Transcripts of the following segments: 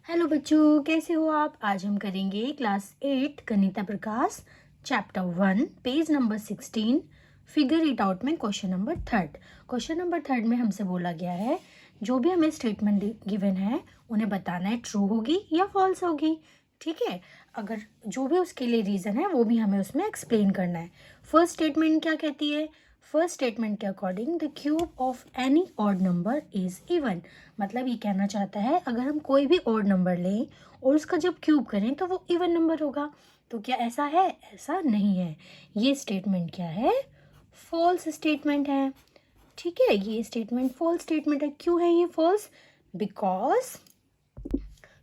Hello बच्चों, कैसे हो आप। आज हम करेंगे class 8 Ganita Prakash chapter 1 page number 16 figure it out में क्वेश्चन नंबर 3। क्वेश्चन नंबर 3 में हमसे बोला गया है जो भी हमें स्टेटमेंट गिवन है उन्हें बताना है ट्रू होगी या फॉल्स होगी। ठीक है, अगर जो भी उसके लिए रीज़न है वो भी हमें उसमें एक्सप्लेन करना है। फर्स्ट स्टेटमेंट क्या कहती है? फर्स्ट स्टेटमेंट के according the cube of any odd number is even. मतलब ये कहना चाहता है अगर हम कोई भी ऑड नंबर लें और उसका जब क्यूब करें तो वो इवन नंबर होगा। तो क्या ऐसा है? ऐसा नहीं है। ये स्टेटमेंट क्या है? फॉल्स स्टेटमेंट है। ठीक है, ये स्टेटमेंट फॉल्स स्टेटमेंट है। क्यों है ये फॉल्स? बिकॉज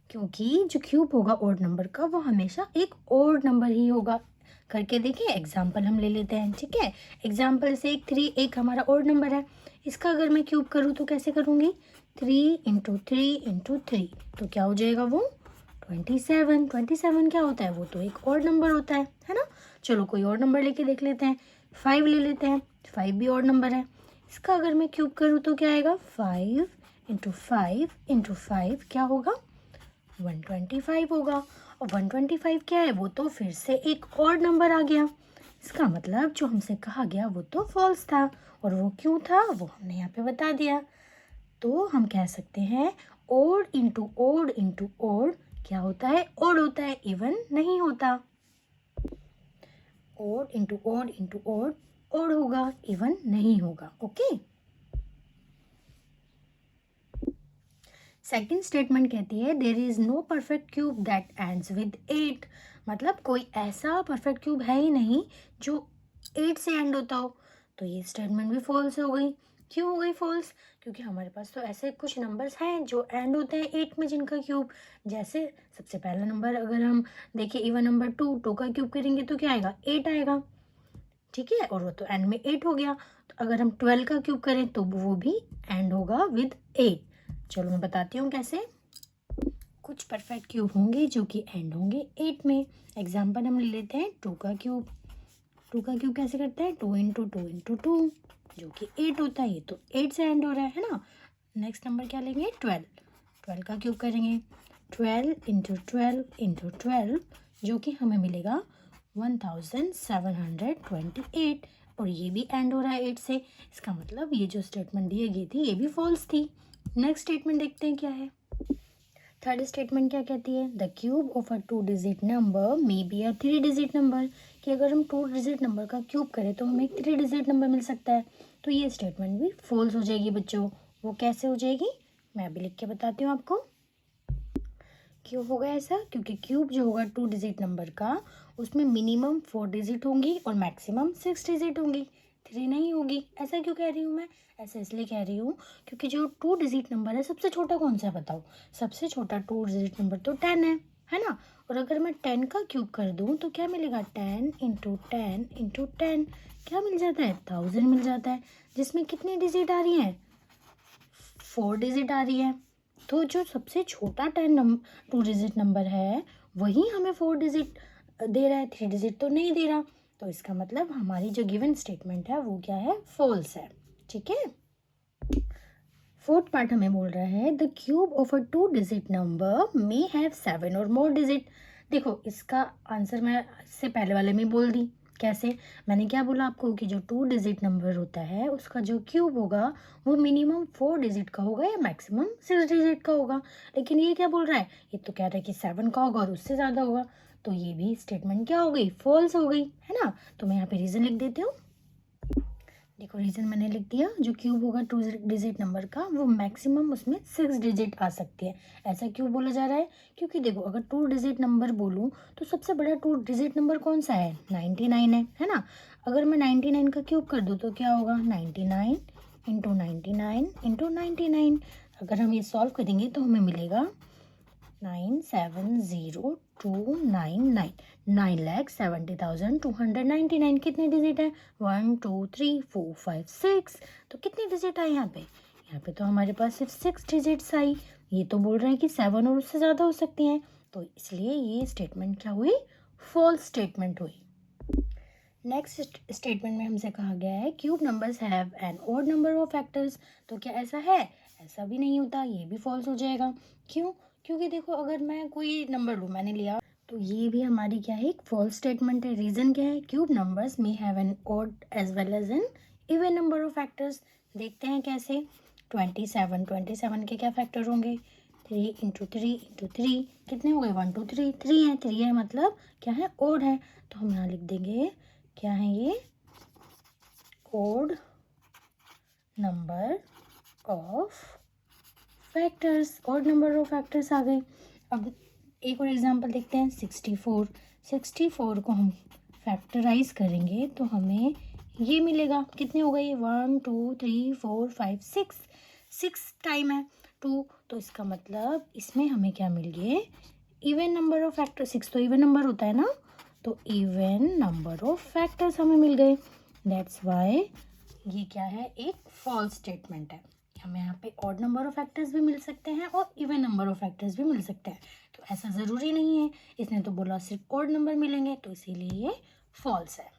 क्योंकि जो क्यूब होगा ऑड नंबर का वो हमेशा एक ऑड नंबर ही होगा। करके देखिए, एग्जाम्पल हम ले लेते हैं। ठीक है, एग्जाम्पल से 3 एक हमारा ऑड नंबर है। इसका अगर मैं क्यूब करूँ तो कैसे करूँगी? 3 इंटू 3 तो क्या हो जाएगा वो? 27। 27 क्या होता है? वो तो एक ऑड नंबर होता है ना। चलो कोई और नंबर लेके देख लेते हैं। 5 ले लेते हैं। 5 भी ऑड नंबर है। इसका अगर मैं क्यूब करूँ तो क्या आएगा? 5 इंटू 5 क्या होगा? 125 होगा। और 125 क्या है? वो तो फिर से एक और नंबर आ गया। इसका मतलब जो हमसे कहा गया वो तो फॉल्स था। और वो क्यों था वो हमने यहाँ पे बता दिया। तो हम कह सकते हैं odd into odd into odd क्या होता है? ओड होता है, इवन नहीं होता। Odd into odd into odd odd होगा, इवन नहीं होगा। ओके, सेकेंड स्टेटमेंट कहती है there is no perfect cube that ends with 8। मतलब कोई ऐसा परफेक्ट क्यूब है ही नहीं जो 8 से एंड होता हो। तो ये स्टेटमेंट भी फॉल्स हो गई। क्यों हो गई फॉल्स? क्योंकि हमारे पास तो ऐसे कुछ नंबर्स हैं जो एंड होते हैं 8 में जिनका क्यूब। जैसे सबसे पहला नंबर अगर हम देखिए इवन नंबर 2 का क्यूब करेंगे तो क्या आएगा? 8 आएगा। ठीक है, और वो तो एंड में 8 हो गया। तो अगर हम 12 का क्यूब करें तो वो भी एंड होगा विद 8। चलो मैं बताती हूँ कैसे। कुछ परफेक्ट क्यूब होंगे जो कि एंड होंगे 8 में। एग्जाम्पल हम ले लेते हैं 2 का क्यूब। 2 का क्यूब कैसे करते हैं? 2 इंटू 2 इंटू 2 जो कि 8 होता है। ये तो 8 से एंड हो रहा है ना। नेक्स्ट नंबर क्या लेंगे? 12। 12 का क्यूब करेंगे 12 इंटू 12 इंटू 12 जो कि हमें मिलेगा 1728। और ये भी एंड हो रहा है 8 से। इसका मतलब ये जो स्टेटमेंट दी गई थी ये भी फॉल्स थी। नेक्स्ट स्टेटमेंट देखते हैं क्या है। थर्ड स्टेटमेंट क्या कहती है? The cube of a 2 digit number may be a 3 digit number. कि अगर हम 2 डिजिट नंबर का क्यूब करें तो हमें एक 3 डिजिट नंबर मिल सकता है। तो ये स्टेटमेंट भी फॉल्स हो जाएगी बच्चों। वो कैसे हो जाएगी मैं अभी लिख के बताती हूँ आपको। क्यों होगा ऐसा? क्योंकि क्यूब जो होगा 2 डिजिट नंबर का उसमें मिनिमम 4 डिजिट होंगी और मैक्सिमम 6 डिजिट होंगी, 3 नहीं होगी। ऐसा क्यों कह रही हूँ मैं? ऐसा इसलिए कह रही हूँ क्योंकि जो 2 डिजिट नंबर है सबसे छोटा कौन सा है बताओ? सबसे छोटा 2 डिजिट नंबर तो 10 है ना। और अगर मैं 10 का क्यूब कर दूँ तो क्या मिलेगा? 10 इंटू 10 इंटू 10 क्या मिल जाता है? 1000 मिल जाता है। जिसमें कितनी डिजिट आ रही है? 4 डिजिट आ रही है। तो जो सबसे छोटा 2 डिजिट नंबर है वही हमें 4 डिजिट दे रहा है, 3 डिजिट तो नहीं दे रहा। तो इसका मतलब हमारी जो गिवन स्टेटमेंट है वो क्या है? फॉल्स है। ठीक है, फोर्थ पार्ट हमें बोल रहा है the cube of a 2 digit number may have 7 और मोर डिजिट। देखो इसका आंसर मैं इससे पहले वाले में बोल दी। कैसे? मैंने क्या बोला आपको कि जो 2 डिजिट नंबर होता है उसका जो क्यूब होगा वो मिनिमम 4 डिजिट का होगा या मैक्सिमम 6 डिजिट का होगा। लेकिन ये क्या बोल रहा है? ये तो कह रहा है कि 7 का होगा और उससे ज़्यादा होगा। तो ये भी स्टेटमेंट क्या हो गई? फॉल्स हो गई, है ना। तो मैं यहाँ पे रीज़न लिख देती हूँ। देखो रीज़न मैंने लिख दिया। जो क्यूब होगा 2 डिजिट नंबर का वो मैक्सिमम उसमें 6 डिजिट आ सकती है। ऐसा क्यों बोला जा रहा है? क्योंकि देखो अगर 2 डिजिट नंबर बोलूँ तो सबसे बड़ा 2 डिजिट नंबर कौन सा है? 99 है ना। अगर मैं 99 का क्यूब कर दूँ तो क्या होगा? 99 इंटू 99 इंटू 99। अगर हम ये सॉल्व करेंगे तो हमें मिलेगा 970,299 9,70,299। कितने डिजिट है? 1 2 3 4 5 6। तो कितने डिजिट आए यहाँ पे? यहाँ पे तो हमारे पास सिर्फ 6 डिजिट्स आई। ये तो बोल रहे हैं कि 7 और उससे ज़्यादा हो सकती हैं। तो इसलिए ये स्टेटमेंट क्या हुई? फॉल्स स्टेटमेंट हुई। नेक्स्ट स्टेटमेंट में हमसे कहा गया है cube numbers have an odd number of factors. तो क्या ऐसा है? ऐसा भी नहीं होता, ये भी फॉल्स हो जाएगा। क्यों? क्योंकि देखो अगर मैं कोई नंबर लूँ, मैंने लिया, तो ये भी हमारी क्या है, एक फॉल्स स्टेटमेंट है। रीज़न क्या है, cube numbers may have an odd as well as an even number of factors. देखते हैं कैसे। 27 के क्या फैक्टर होंगे, 3 कितने हो गए, 1 2 3, 3 है मतलब क्या है, ओड है। तो हम यहाँ लिख देंगे क्या है ये, odd number of factors, odd number of factors आ गए। अब एक और एग्जांपल देखते हैं, 64 को हम फैक्टराइज करेंगे तो हमें ये मिलेगा, कितने हो गए, 1 2 3 4 5 6 टाइम है 2, तो इसका मतलब इसमें हमें क्या मिल गए, इवन नंबर ऑफ फैक्टर। 6 तो इवन नंबर होता है ना, तो इवन नंबर ऑफ फैक्टर्स हमें मिल गए। दैट्स वाई ये क्या है, एक फॉल्स स्टेटमेंट है। हमें यहाँ पे ऑड नंबर ऑफ फैक्टर्स भी मिल सकते हैं और इवन नंबर ऑफ फैक्टर्स भी मिल सकते हैं, तो ऐसा ज़रूरी नहीं है। इसने तो बोला सिर्फ ऑड नंबर मिलेंगे, तो इसीलिए ये फॉल्स है।